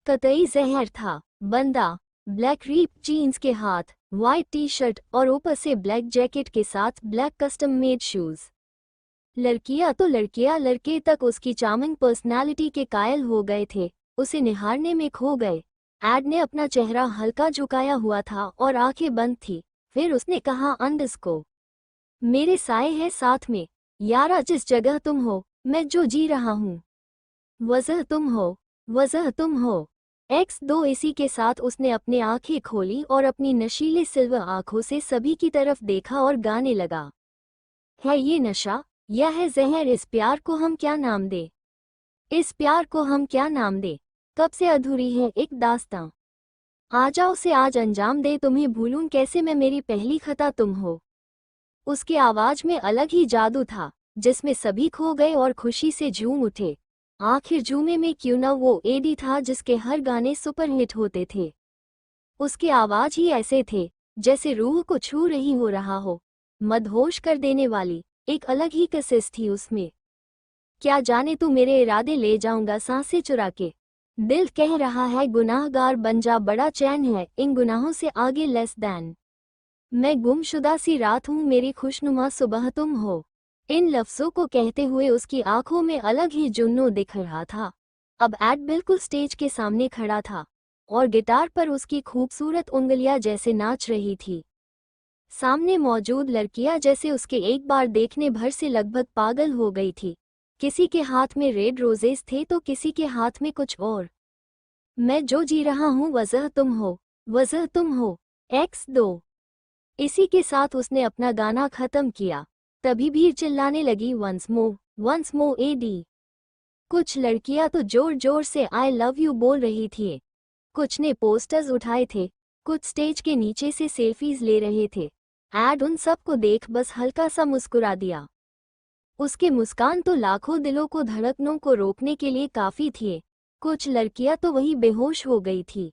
कतई जहर था। बंदा ब्लैक रीप जीन्स के हाथ, वाइट टी शर्ट और ऊपर से ब्लैक जैकेट के साथ ब्लैक कस्टम मेड शूज। लड़कियां तो लड़कियां, लड़के तक उसकी चार्मिंग पर्सनालिटी के कायल हो गए थे, उसे निहारने में खो गए। एड ने अपना चेहरा हल्का झुकाया हुआ था और आंखें बंद थी। फिर उसने कहा, अंडस्को, मेरे साए है साथ में, यारा जिस जगह तुम हो, मैं जो जी रहा हूँ, वजह तुम हो, वजह तुम हो। X2। इसी के साथ उसने अपनी आंखें खोली और अपनी नशीले सिल्वर आंखों से सभी की तरफ देखा और गाने लगा, है ये नशा या है जहर, इस प्यार को हम क्या नाम दे, इस प्यार को हम क्या नाम दे, कब से अधूरी है एक दास्तां, आ जाओ से आज अंजाम दे, तुम्हें भूलूं कैसे मैं, मेरी पहली खता तुम हो। उसके आवाज में अलग ही जादू था, जिसमें सभी खो गए और खुशी से झूम उठे। आखिर झूमे में क्यों न वो एडी था जिसके हर गाने सुपरहिट होते थे। उसके आवाज ही ऐसे थे जैसे रूह को छू रही हो रहा हो, मदहोश कर देने वाली। एक अलग ही कशिश थी उसमें। क्या जाने तू मेरे इरादे ले जाऊंगा सांसें चुरा के, दिल कह रहा है गुनाहगार बन जा, बड़ा चैन है इन गुनाहों से आगे लेस दैन, मैं गुमशुदा सी रात हूँ मेरी खुशनुमा सुबह तुम हो। इन लफ्जों को कहते हुए उसकी आंखों में अलग ही जुन्नू दिख रहा था। अब एड बिल्कुल स्टेज के सामने खड़ा था और गिटार पर उसकी खूबसूरत उंगलियां जैसे नाच रही थी। सामने मौजूद लड़कियां जैसे उसके एक बार देखने भर से लगभग पागल हो गई थी। किसी के हाथ में रेड रोजेस थे तो किसी के हाथ में कुछ और। मैं जो जी रहा हूँ वजह तुम हो, वजह तुम हो। X2। इसी के साथ उसने अपना गाना खत्म किया। तभी भीड़ चिल्लाने लगी, वंस मोर एडी। कुछ लड़कियां तो जोर जोर से आई लव यू बोल रही थी। कुछ ने पोस्टर्स उठाए थे, कुछ स्टेज के नीचे से सेल्फीज ले रहे थे। एड उन सबको देख बस हल्का सा मुस्कुरा दिया। उसके मुस्कान तो लाखों दिलों को धड़कनों को रोकने के लिए काफी थी। कुछ लड़कियां तो वही बेहोश हो गई थी,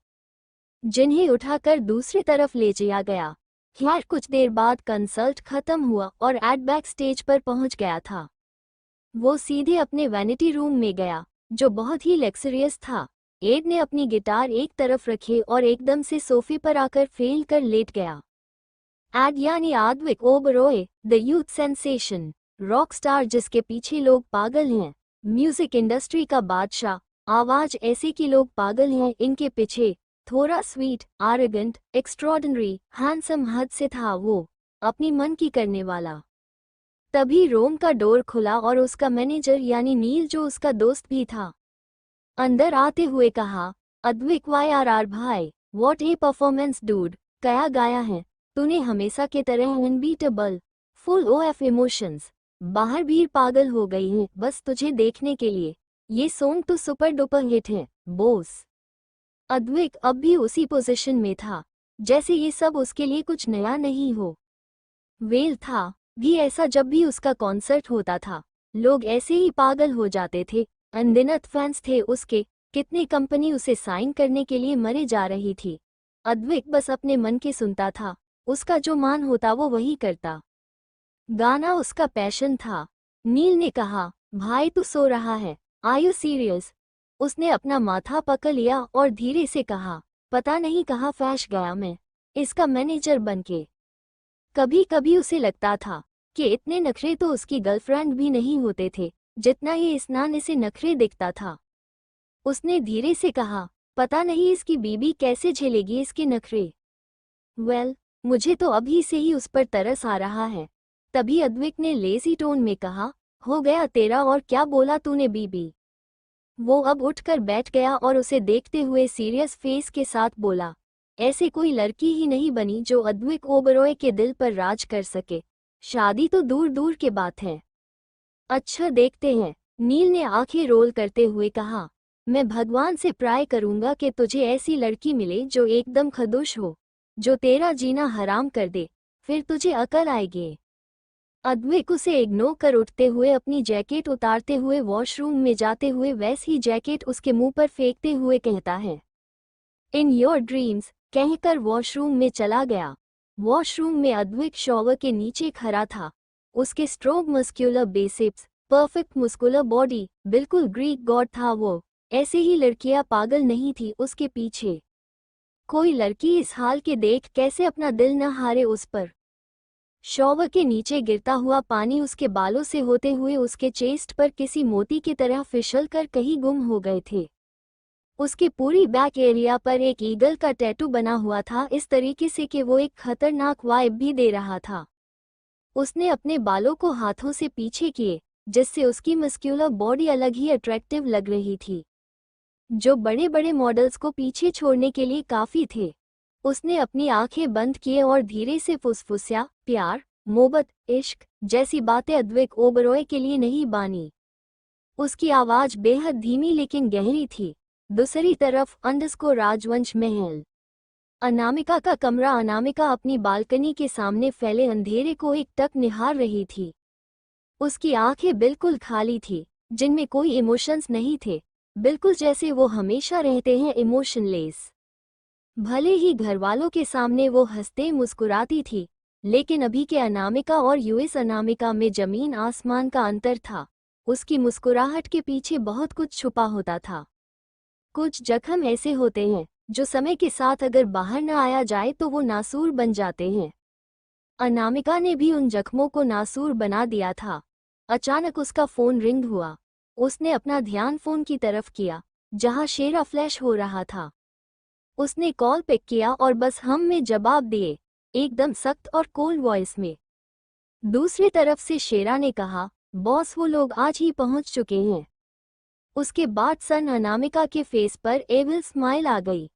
जिन्हें उठाकर दूसरी तरफ ले जाया गया। खैर कुछ देर बाद कंसर्ट खत्म हुआ और एड बैक स्टेज पर पहुंच गया था। वो सीधे अपने वैनिटी रूम में गया, जो बहुत ही लग्जरियस था। एड ने अपनी गिटार एक तरफ रखे और एकदम से सोफे पर आकर फेल कर लेट गया। एड यानी Advik Oberoi, the youth sensation, rock star जिसके पीछे लोग पागल हैं, म्यूजिक इंडस्ट्री का बादशाह, आवाज ऐसे कि लोग पागल हैं इनके पीछे। थोड़ा स्वीट, आर्रोगेंट, एक्स्ट्रॉर्डिनरी, हैंडसम हद से था वो, अपनी मन की करने वाला। तभी रोम का डोर खुला और उसका मैनेजर यानी नील, जो उसका दोस्त भी था, अंदर आते हुए कहा, अद्विक YRR भाई, वॉट ए परफॉर्मेंस डूड, क्या गाया है तूने, हमेशा के तरह अनबीटेबल, फुल ऑफ इमोशंस। बाहर भीड़ पागल हो गई है बस तुझे देखने के लिए। ये सॉन्ग तो सुपर डुपर हिट है बॉस। अद्विक अब भी उसी पोजीशन में था, जैसे ये सब उसके लिए कुछ नया नहीं हो। वेल था भी ऐसा, जब भी उसका कॉन्सर्ट होता था लोग ऐसे ही पागल हो जाते थे। अनगिनत फैंस थे उसके, कितनी कंपनी उसे साइन करने के लिए मरे जा रही थी। अद्विक बस अपने मन के सुनता था, उसका जो मान होता वो वही करता। गाना उसका पैशन था। नील ने कहा, भाई तू सो रहा है, आर यू सीरियस? उसने अपना माथा पकड़ लिया और धीरे से कहा, पता नहीं कहाँ फंस गया मैं, इसका मैनेजर बनके। कभी कभी उसे लगता था कि इतने नखरे तो उसकी गर्लफ्रेंड भी नहीं होते थे जितना ये स्नान से नखरे दिखता था। उसने धीरे से कहा, पता नहीं इसकी बीबी कैसे झेलेगी इसके नखरे। वेल, मुझे तो अभी से ही उस पर तरस आ रहा है। तभी अद्विक ने लेजी टोन में कहा, हो गया तेरा, और क्या बोला तूने बीबी? वो अब उठकर बैठ गया और उसे देखते हुए सीरियस फेस के साथ बोला, ऐसे कोई लड़की ही नहीं बनी जो अद्विक ओबरॉय के दिल पर राज कर सके। शादी तो दूर दूर के बात है। अच्छा देखते हैं, नील ने आंखें रोल करते हुए कहा, मैं भगवान से प्राय करूंगा कि तुझे ऐसी लड़की मिले जो एकदम खदुश हो, जो तेरा जीना हराम कर दे, फिर तुझे अकल आएगी। अद्विक उसे इग्नोर कर उठते हुए अपनी जैकेट उतारते हुए वॉशरूम में जाते हुए वैसी जैकेट उसके मुंह पर फेंकते हुए कहता है, इन योर ड्रीम्स, कहकर वॉशरूम में चला गया। वॉशरूम में अद्विक शॉवर के नीचे खड़ा था। उसके strong muscular biceps, perfect muscular body, बिल्कुल ग्रीक गॉड था वो। ऐसे ही लड़कियां पागल नहीं थी उसके पीछे। कोई लड़की इस हाल के देख कैसे अपना दिल न हारे उस पर। शॉवर के नीचे गिरता हुआ पानी उसके बालों से होते हुए उसके चेस्ट पर किसी मोती की तरह फिसल कर कहीं गुम हो गए थे। उसके पूरी बैक एरिया पर एक ईगल का टैटू बना हुआ था, इस तरीके से कि वो एक खतरनाक वाइब भी दे रहा था। उसने अपने बालों को हाथों से पीछे किए, जिससे उसकी मस्क्यूलर बॉडी अलग ही अट्रैक्टिव लग रही थी, जो बड़े बड़े मॉडल्स को पीछे छोड़ने के लिए काफी थे। उसने अपनी आंखें बंद किए और धीरे से फुसफुसिया, प्यार, मोहब्बत, इश्क जैसी बातें अद्विक ओबरॉय के लिए नहीं बानी। उसकी आवाज बेहद धीमी लेकिन गहरी थी। दूसरी तरफ अंडस्को राजवंश महल। अनामिका का कमरा। अनामिका अपनी बालकनी के सामने फैले अंधेरे को एकटक निहार रही थी। उसकी आंखें बिल्कुल खाली थी, जिनमें कोई इमोशंस नहीं थे, बिल्कुल जैसे वो हमेशा रहते हैं, इमोशनलेस। भले ही घरवालों के सामने वो हंसते मुस्कुराती थी, लेकिन अभी के अनामिका और यूएस अनामिका में जमीन आसमान का अंतर था। उसकी मुस्कुराहट के पीछे बहुत कुछ छुपा होता था। कुछ जख्म ऐसे होते हैं जो समय के साथ अगर बाहर न आया जाए तो वो नासूर बन जाते हैं। अनामिका ने भी उन जख्मों को नासूर बना दिया था। अचानक उसका फोन रिंग हुआ। उसने अपना ध्यान फोन की तरफ किया, जहां शेरा फ्लैश हो रहा था। उसने कॉल पिक किया और बस हम में जवाब दिए, एकदम सख्त और कोल्ड वॉइस में। दूसरी तरफ से शेरा ने कहा, बॉस वो लोग आज ही पहुंच चुके हैं। उसके बाद सन अनामिका के फेस पर एविल स्माइल आ गई।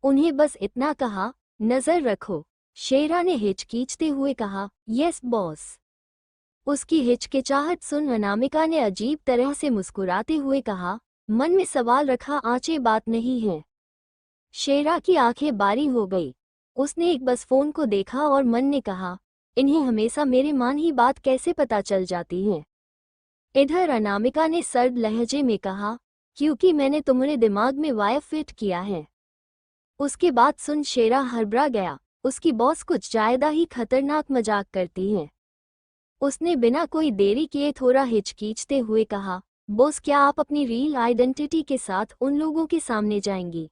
उन्हें बस इतना कहा, नजर रखो। शेरा ने हिचकिचाते हुए कहा, यस बॉस। उसकी हिचकिचाहट सुन अनामिका ने अजीब तरह से मुस्कुराते हुए कहा, मन में सवाल रखा, आचे बात नहीं है। शेरा की आंखें बारी हो गई। उसने एक बस फोन को देखा और मन ने कहा, इन्हें हमेशा मेरे मान ही बात कैसे पता चल जाती है। इधर अनामिका ने सर्द लहजे में कहा, क्योंकि मैंने तुम्हारे दिमाग में वायर फिट किया है। उसके बाद सुन शेरा हड़बड़ा गया। उसकी बॉस कुछ ज्यादा ही खतरनाक मजाक करती है। उसने बिना कोई देरी किए थोड़ा हिचकिचाते हुए कहा, बॉस क्या आप अपनी रियल आइडेंटिटी के साथ उन लोगों के सामने जाएंगी?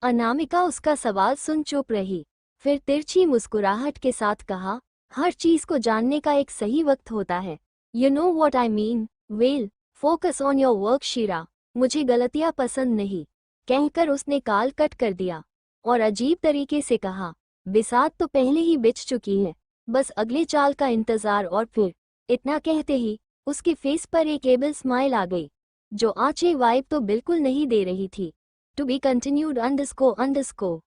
अनामिका उसका सवाल सुन चुप रही, फिर तिरछी मुस्कुराहट के साथ कहा, हर चीज को जानने का एक सही वक्त होता है। You know what I mean. Well, focus on your work शीरा। मुझे गलतियां पसंद नहीं, कहकर उसने कॉल कट कर दिया और अजीब तरीके से कहा, बिसात तो पहले ही बिछ चुकी है, बस अगले चाल का इंतजार। और फिर इतना कहते ही उसके फेस पर एक एबल स्माइल आ गई, जो आंचे वाइब तो बिल्कुल नहीं दे रही थी। To be continued __।